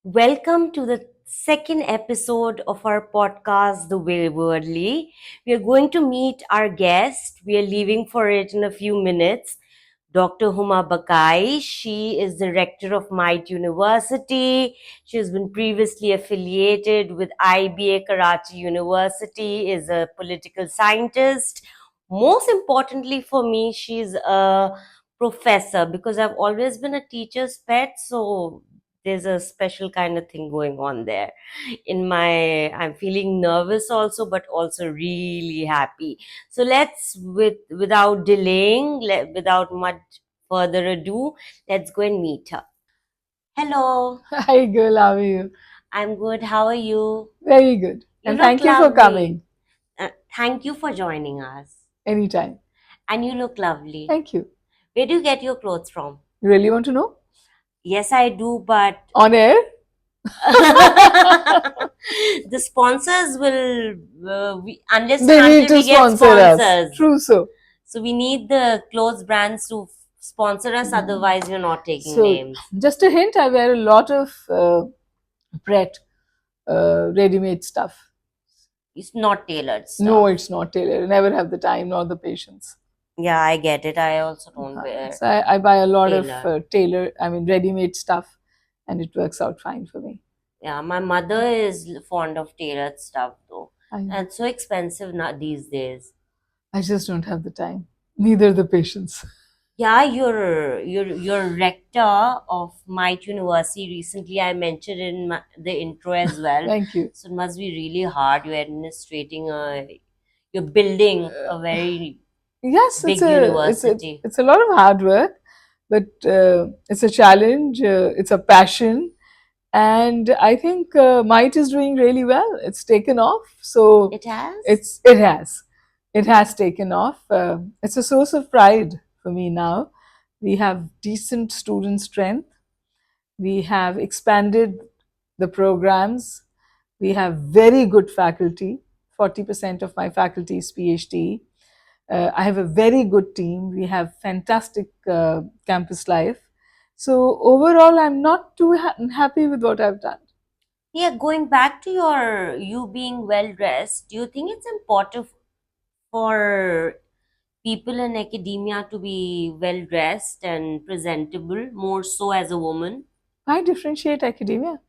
Welcome to the second episode of our podcast, The Waywardly. We are going to meet our guest. We are leaving for it in a few minutes. Dr. Huma Bakai. She is the rector of Might University. She has been previously affiliated with IBA Karachi University, is a political scientist. Most importantly for me, she's a professor because I've always been a teacher's pet. So there's a special kind of thing going on there. I'm feeling nervous also, but also really happy. So without delaying, without much further ado, let's go and meet her. Hello, Hi, girl. How are you? I'm good. How are you? Very good. You And look thank you for lovely. coming Thank you for joining us. anytime. And you look lovely. Thank you. Where do you get your clothes from? You really want to know? Yes, I do, but On air? the sponsors will, unless and They need until to we get sponsor us. sponsors. True so. So we need the clothes brands to sponsor us, otherwise we're not taking So, names. just a hint, I wear a lot of Pret ready-made stuff. It's not tailored No, stuff. it's not tailored. I never have the time nor the patience. Yeah, I get it. I also don't wear So I buy a lot of tailor. ready-made stuff, and it works out fine for me. Yeah, my mother is fond of tailored stuff though. I know. And it's so expensive now these days. I just don't have the time, neither the patience. Yeah, you're rector of Might University. Recently, I mentioned in the intro as well. Thank you. So it must be really hard. You're building a very Yes, big university. it's a lot of hard work, but it's a challenge. It's a passion, and I think Might is doing really well. It's taken off, so It has? it has taken off. It's a source of pride for me now. We have decent student strength. We have expanded the programs. We have very good faculty. 40% of my faculty is PhD. I have a very good team. We have fantastic campus life. So overall, I'm not too happy with what I've done. Yeah, going back to you being well dressed, do you think it's important for people in academia to be well dressed and presentable, more so as a woman? I differentiate academia.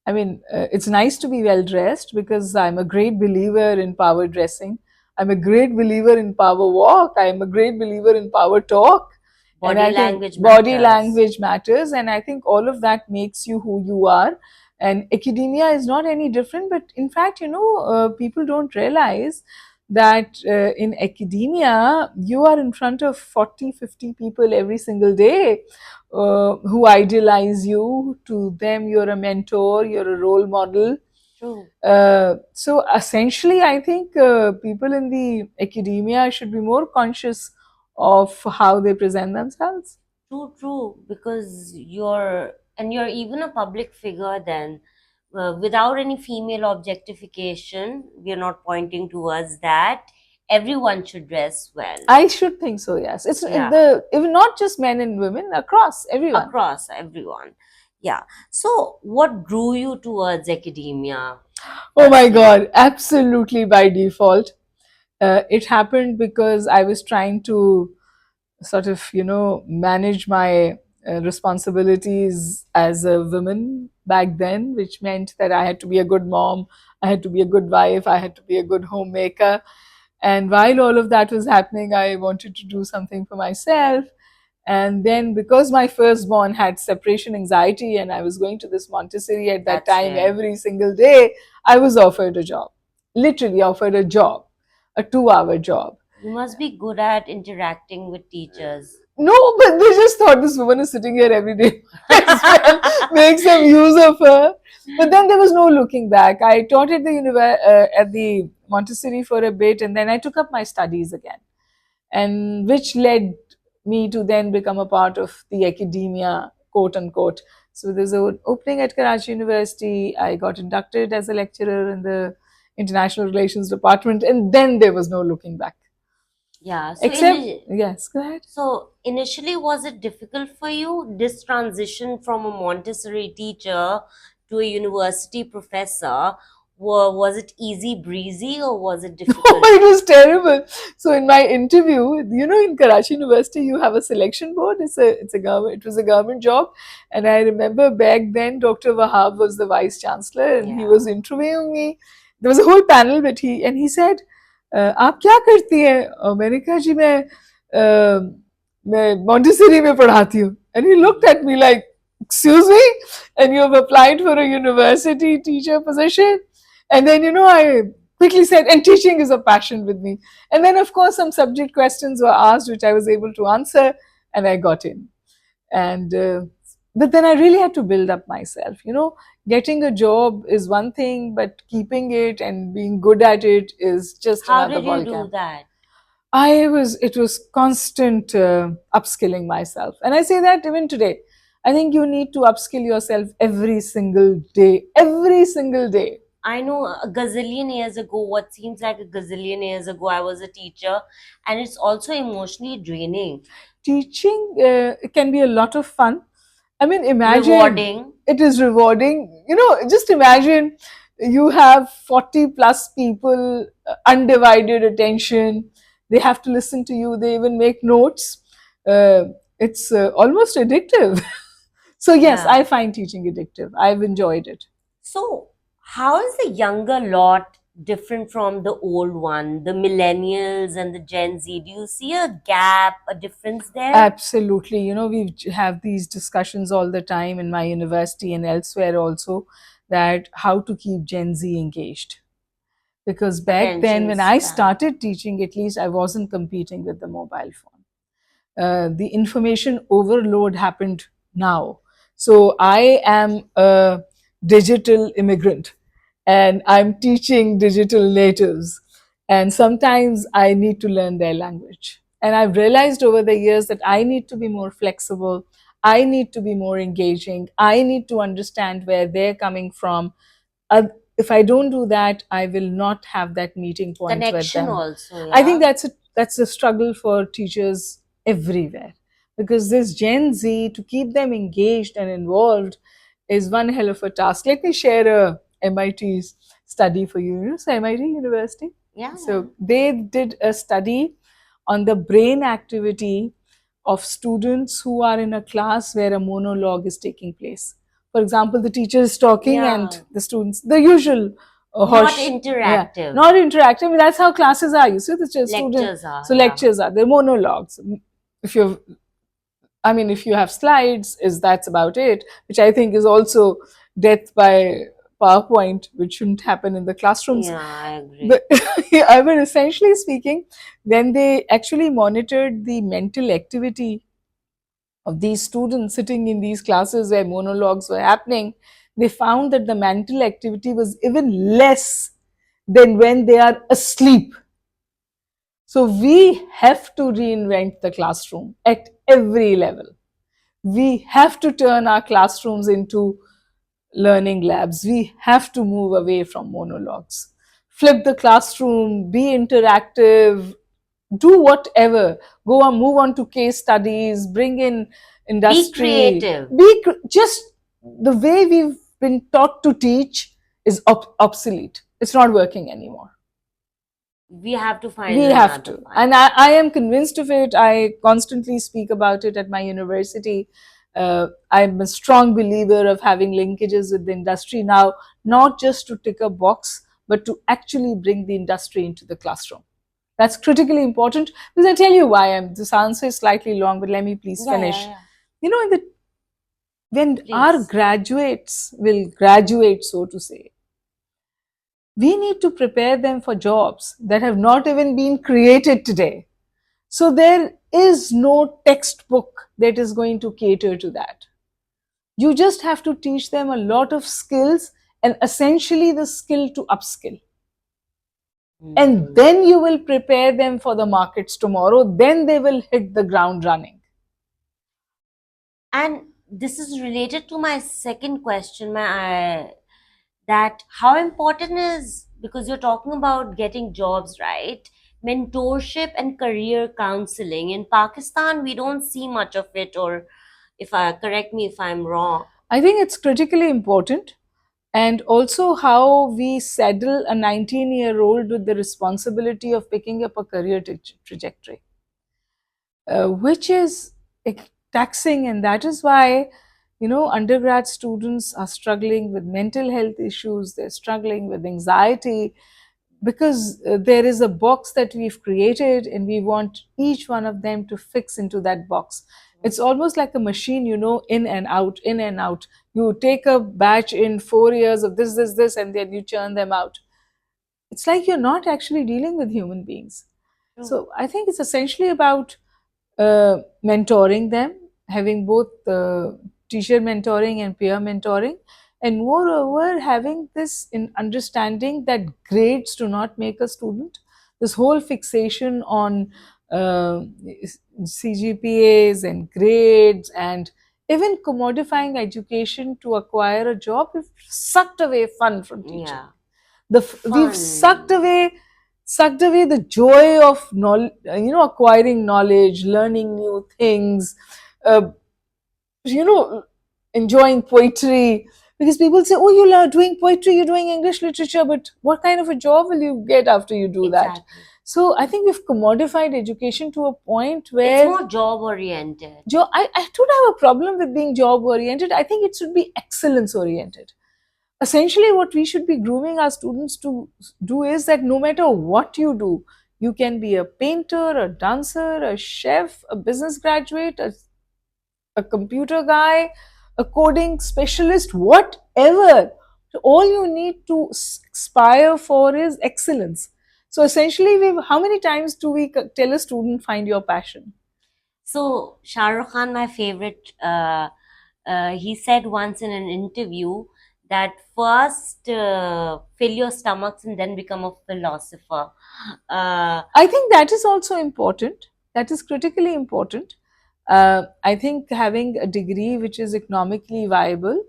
I mean, it's nice to be well dressed because I'm a great believer in power dressing. I'm a great believer in power walk. I'm a great believer in power talk. And Body I think language body matters. language matters. And I think all of that makes you who you are. And academia is not any different. But in fact, people don't realize that in academia, you are in front of 40, 50 people every single day who idealize you. To them, you're a mentor, you're a role model. True. So essentially, I think people in the academia should be more conscious of how they present themselves. True, because you're even a public figure then. Without any female objectification, we are not pointing towards that. Everyone should dress well. I should think so. Yes, it's Yeah, even not just men and women, across everyone. across everyone. Yeah. So, what drew you towards academia? Oh my Firstly? God, absolutely by default. It happened because I was trying to sort of, manage my responsibilities as a woman back then, which meant that I had to be a good mom, I had to be a good wife, I had to be a good homemaker. And while all of that was happening, I wanted to do something for myself. And then, because my firstborn had separation anxiety and I was going to this Montessori at that That's time right. every single day, I was offered a job, literally offered a job, a 2 hour job. You must be good at interacting with teachers. No, but they just thought this woman is sitting here every day. Make some use of her. But then there was no looking back. I taught at at the Montessori for a bit, and then I took up my studies again, and which led me to then become a part of the academia, quote unquote. So there's an opening at Karachi University. I got inducted as a lecturer in the International Relations Department, and then there was no looking back. Yeah. So, Except, yes, go ahead. so initially, was it difficult for you this transition from a Montessori teacher to a university professor, was it easy breezy or was it difficult? Oh, it was terrible. So in my interview, you know, in Karachi University, you have a selection board. It's a government. It was a government job, and I remember back then, Dr. Wahab was the vice chancellor, and he was interviewing me. There was a whole panel, but he said, "आप क्या करती हैं?" और मैंने कहा जी मैं Montessori में पढ़ाती हूँ. And he looked at me like, "Excuse me, and you have applied for a university teacher position?" And then, you know, I quickly said, and teaching is a passion with me. And then, of course, some subject questions were asked, which I was able to answer, and I got in. And but then I really had to build up myself. You know, getting a job is one thing, but keeping it and being good at it is just How another did you ballgame. do that? It was constant upskilling myself. And I say that even today. I think you need to upskill yourself every single day, every single day. I know a gazillion years ago, what seems like a gazillion years ago, I was a teacher, and it's also emotionally draining. Teaching can be a lot of fun. I mean, imagine Rewarding. it is rewarding. You know, just imagine you have 40 plus people, undivided attention. They have to listen to you. They even make notes. It's almost addictive. So, yes, Yeah. I find teaching addictive. I've enjoyed it. So, how is the younger lot different from the old one, the millennials and the Gen Z? Do you see a gap, a difference there? Absolutely. You know, we have these discussions all the time in my university and elsewhere also, that how to keep Gen Z engaged. Because back then, Attention when I span. started teaching, at least I wasn't competing with the mobile phone. The information overload happened now. So I am a digital immigrant and I'm teaching digital natives. And sometimes I need to learn their language. And I've realized over the years that I need to be more flexible. I need to be more engaging. I need to understand where they're coming from. If I don't do that, I will not have that meeting point with Connection them. also, I think yeah. that's a struggle for teachers everywhere, because this Gen Z, to keep them engaged and involved is one hell of a task. Let me share a MIT study for you. You know, so MIT University. Yeah. So they did a study on the brain activity of students who are in a class where a monologue is taking place. For example, the teacher is talking Yeah. and the students, the usual Not hush. interactive. Yeah, not interactive. I mean, that's how classes are. You see, the student. Lectures are. So yeah. lectures are, they're monologues. If you've, I mean, if you have slides, is that's about it, which I think is also death by PowerPoint, which shouldn't happen in the classrooms. Yeah, I agree. But I mean, essentially speaking, when they actually monitored the mental activity of these students sitting in these classes where monologues were happening, they found that the mental activity was even less than when they are asleep. So we have to reinvent the classroom at every level. We have to turn our classrooms into learning labs. We have to move away from monologues. Flip the classroom, be interactive, do whatever. Go on, move on to case studies, bring in industry. Be creative. Just the way we've been taught to teach is obsolete. It's not working anymore. We have to find We have to. another one. And I am convinced of it. I constantly speak about it at my university. I'm a strong believer of having linkages with the industry now, not just to tick a box, but to actually bring the industry into the classroom. That's critically important, because I tell you why. This answer is slightly long, but let me please finish. You know, when our graduates will graduate, so to say, we need to prepare them for jobs that have not even been created today. So there is no textbook that is going to cater to that. You just have to teach them a lot of skills, and essentially the skill to upskill. And then you will prepare them for the markets tomorrow. Then they will hit the ground running. And this is related to my second question, that how important is, because you're talking about getting jobs, right? Mentorship and career counseling. In Pakistan, we don't see much of it, or if I correct me if I'm wrong. I think it's critically important. and also how we saddle a 19-year-old with the responsibility of picking up a career trajectory, which is taxing. And that is why, undergrad students are struggling with mental health issues, they're struggling with anxiety, because there is a box that we've created and we want each one of them to fix into that box. It's almost like a machine, in and out, in and out. You take a batch in 4 years of this, and then you churn them out. It's like you're not actually dealing with human beings. So I think it's essentially about mentoring them, having both teacher mentoring and peer mentoring, and moreover having this in understanding that grades do not make a student. This whole fixation on CGPAs and grades, and even commodifying education to acquire a job, we've sucked away fun from teaching. We've sucked away the joy of acquiring knowledge, learning new things, uh, enjoying poetry. Because people say, oh, you're doing poetry, you're doing English literature, but what kind of a job will you get after you do that? So I think we've commodified education to a point where it's more job oriented. I don't have a problem with being job oriented. I think it should be excellence oriented. Essentially, what we should be grooming our students to do is that no matter what you do, you can be a painter, a dancer, a chef, a business graduate, a computer guy, a coding specialist, whatever. So all you need to aspire for is excellence. So essentially, how many times do we tell a student, find your passion? So Shah Rukh Khan, my favorite, he said once in an interview that first fill your stomachs and then become a philosopher. I think that is also important. That is critically important. I think having a degree which is economically viable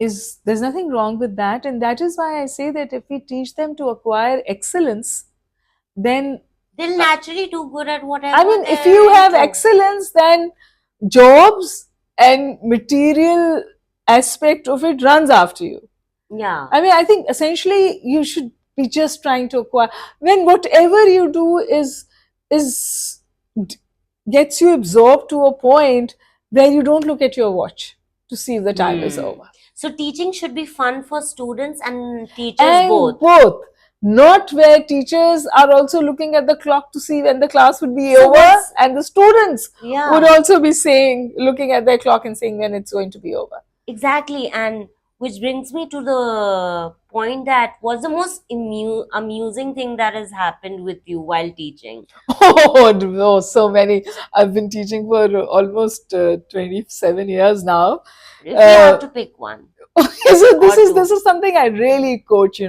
there's nothing wrong with that, and that is why I say that if we teach them to acquire excellence, then they'll naturally do good at whatever. I mean, if you have excellence, then jobs and material aspect of it runs after you. Yeah. I mean, I think essentially you should be just trying to acquire. When whatever you do is gets you absorbed to a point where you don't look at your watch to see if the time is over. So teaching should be fun for students and teachers both. Not where teachers are also looking at the clock to see when the class would be over, and the students would also be looking at their clock and saying when it's going to be over. Exactly. And which brings me to the point that what's the most amusing thing that has happened with you while teaching? Oh, so many. I've been teaching for almost 27 years now. If you have to pick one. So this is something I really coach,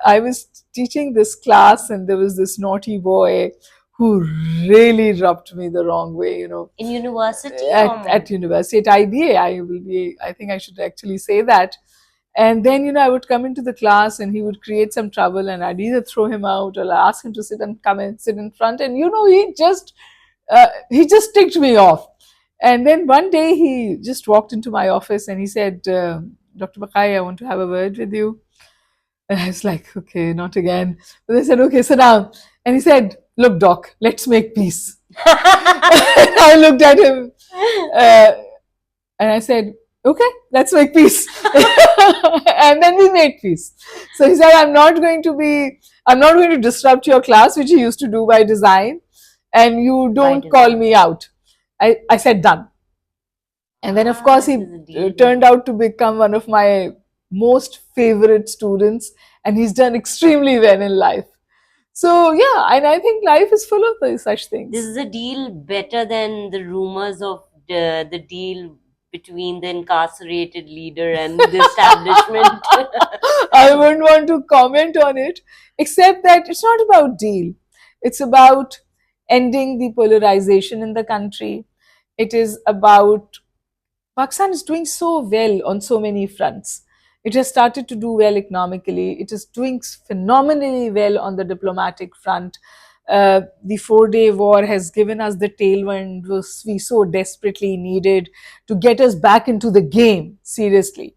I was teaching this class and there was this naughty boy who really rubbed me the wrong way, In university? At university, at IBA, I think I should actually say that. And then, I would come into the class and he would create some trouble and I'd either throw him out or ask him to sit in front. And, he just ticked me off. And then one day he just walked into my office and he said, Dr. Bakai, I want to have a word with you. And I was like, okay, not again. But they said, okay, sit down. And he said, look, doc, let's make peace. I looked at him and I said, okay, let's make peace. And then we made peace. So he said, I'm not going to disrupt your class, which he used to do by design, and you don't call me out. I said, done. And then, of course, he turned out to become one of my most favorite students, and he's done extremely well in life. So, yeah, and I think life is full of such things. This is a deal better than the rumors of the deal between the incarcerated leader and the establishment. I wouldn't want to comment on it, except that it's not about deal. It's about ending the polarization in the country. It is about Pakistan is doing so well on so many fronts. It has started to do well economically. It is doing phenomenally well on the diplomatic front. The 4-day war has given us the tailwind we so desperately needed to get us back into the game, seriously.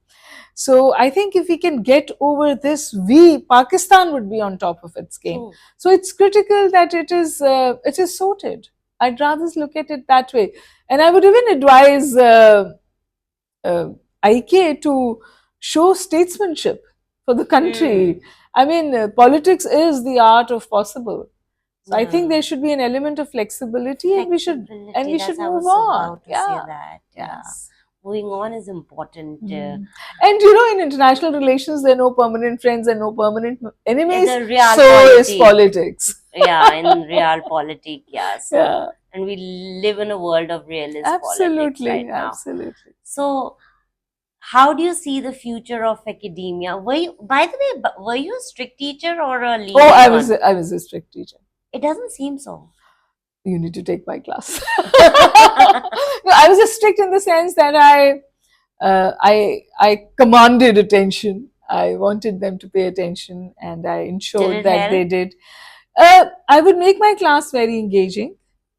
So I think if we can get over this, Pakistan would be on top of its game. True. So it's critical that it is sorted. I'd rather look at it that way, and I would even advise uh, IK to show statesmanship for the country. I mean, politics is the art of possible. So I think Yeah. there should be an element of flexibility, and we should Flexibility, that's I move was on. about to say that. Yeah. Yes. Moving on is important. And you know, in international relations, there are no permanent friends and no permanent enemies. The real So is politics. Yeah, in real politics, yeah. So, Yeah. and we live in a world of realist politics right now. Absolutely. So, how do you see the future of academia? By the way, were you a strict teacher or a lenient Oh, I one? was a strict teacher. It doesn't seem so. You need to take my class. No, I was just strict in the sense that I commanded attention. I wanted them to pay attention, and I ensured that help? they did. I would make my class very engaging.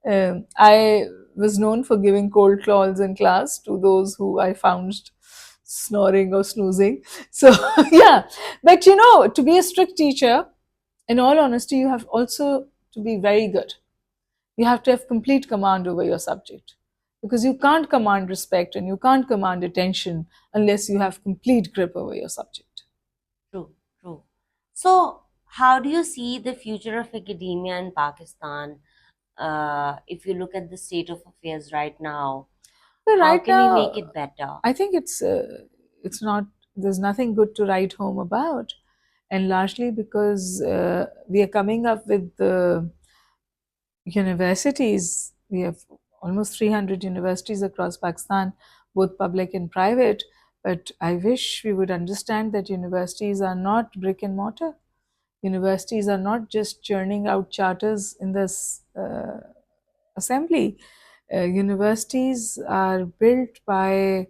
I was known for giving cold calls in class to those who I found snoring or snoozing. So yeah, but you know, to be a strict teacher, in all honesty, you have also to be very good. You have to have complete command over your subject, because you can't command respect and you can't command attention unless you have complete grip over your subject. True, true. So, how do you see the future of academia in Pakistan? If you look at the state of affairs right now, But how right can now, we make it better? I think it's not. There's nothing good to write home about, and largely because we are coming up with the universities. We have almost 300 universities across Pakistan, both public and private. But I wish we would understand that universities are not brick and mortar. Universities are not just churning out charters in this assembly. Universities are built by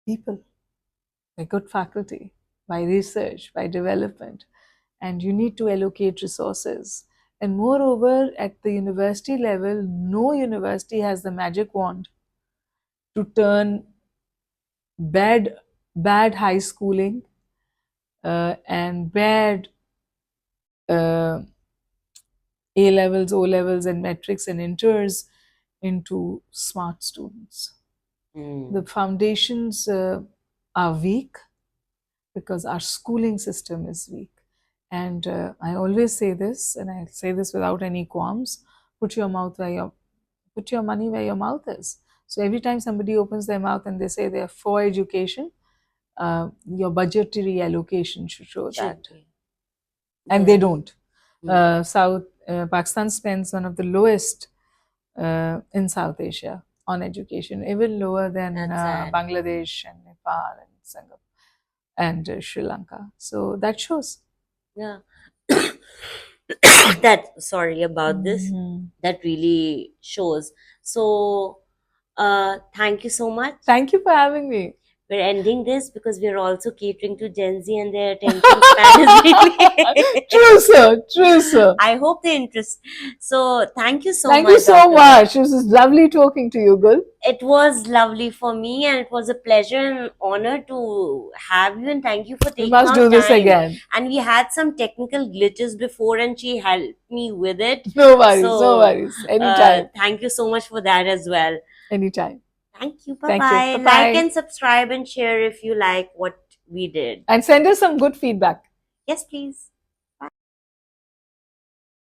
people, by good faculty, by research, by development, and you need to allocate resources. And moreover, at the university level, no university has the magic wand to turn bad high schooling and bad uh, A levels, O levels, and metrics and inters into smart students. The foundations are weak because our schooling system is weak. And I always say this, and I say this without any qualms: put your money where your mouth is. So every time somebody opens their mouth and they say they are for education, your budgetary allocation should show that. And they don't. Pakistan spends one of the lowest in South Asia on education, even lower than Bangladesh and Nepal and Singapore and Sri Lanka. So that shows. Yeah. Sorry about this. That really shows. So, thank you so much. Thank you for having me. We're ending this because we're also catering to Gen Z and their attention span is really True, sir. True, sir. I hope they interest. So thank you so much. Thank you so much. It was lovely talking to you, Gul. It was lovely for me, and it was a pleasure and honor to have you. And thank you for taking We must do this again. And we had some technical glitches before, and she helped me with it. No worries. No worries. Anytime. Thank you so much for that as well. Anytime. Thank you. Bye-bye. Like and subscribe and share if you like what we did. And send us some good feedback. Yes, please.